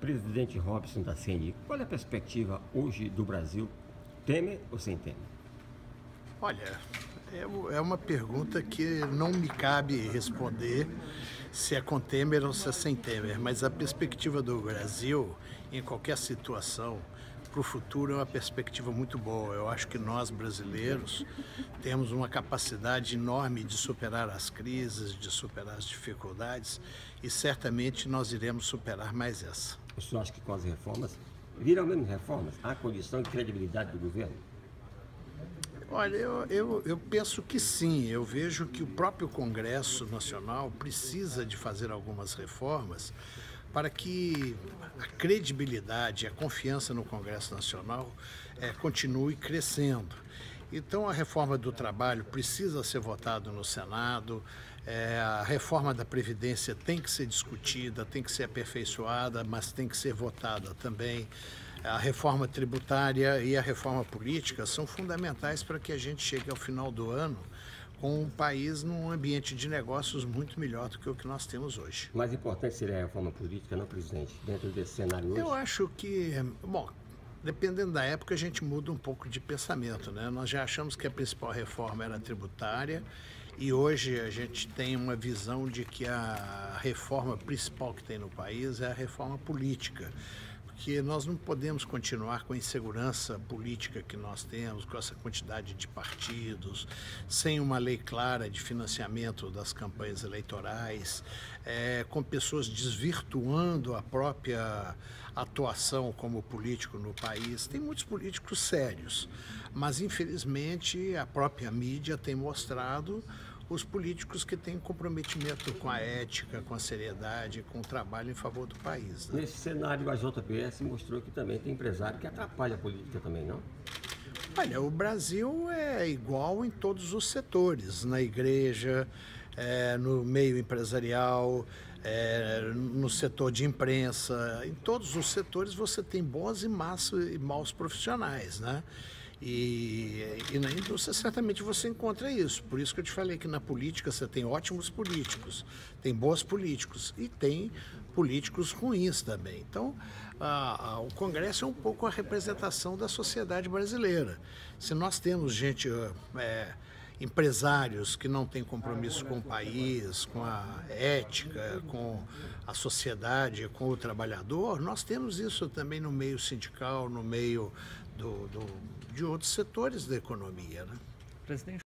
Presidente Robson da CNI, qual é a perspectiva hoje do Brasil? Temer ou sem Temer? Olha, é uma pergunta que não me cabe responder se é com Temer ou se é sem Temer, mas a perspectiva do Brasil, em qualquer situação, para o futuro é uma perspectiva muito boa. Eu acho que nós, brasileiros, temos uma capacidade enorme de superar as crises, de superar as dificuldades e certamente nós iremos superar mais essa. O senhor acha que com as reformas, viram mesmo reformas, há condição de credibilidade do governo? Olha, eu penso que sim. Eu vejo que o próprio Congresso Nacional precisa de fazer algumas reformas para que a credibilidade, a confiança no Congresso Nacional continue crescendo. Então, a reforma do trabalho precisa ser votada no Senado, a reforma da Previdência tem que ser discutida, tem que ser aperfeiçoada, mas tem que ser votada também. A reforma tributária e a reforma política são fundamentais para que a gente chegue ao final do ano com um país num ambiente de negócios muito melhor do que o que nós temos hoje. Mais importante seria a reforma política, não, presidente, dentro desse cenário hoje? Eu acho que, bom, dependendo da época, a gente muda um pouco de pensamento, né? Nós já achamos que a principal reforma era a tributária e hoje a gente tem uma visão de que a reforma principal que tem no país é a reforma política. Porque nós não podemos continuar com a insegurança política que nós temos, com essa quantidade de partidos, sem uma lei clara de financiamento das campanhas eleitorais, com pessoas desvirtuando a própria atuação como político no país. Tem muitos políticos sérios, mas infelizmente a própria mídia tem mostrado os políticos que têm comprometimento com a ética, com a seriedade, com o trabalho em favor do país. Né? Nesse cenário, a JBS mostrou que também tem empresário que atrapalha a política também, não? Olha, o Brasil é igual em todos os setores, na igreja, no meio empresarial, no setor de imprensa. Em todos os setores você tem bons e maus profissionais, né? E na indústria certamente você encontra isso. Por isso que eu te falei que na política você tem ótimos políticos, tem bons políticos e tem políticos ruins também. Então, o Congresso é um pouco a representação da sociedade brasileira. Se nós temos empresários que não têm compromisso com o país, com a ética, com a sociedade, com o trabalhador, nós temos isso também no meio sindical, no meio de outros setores da economia, né? Presidente.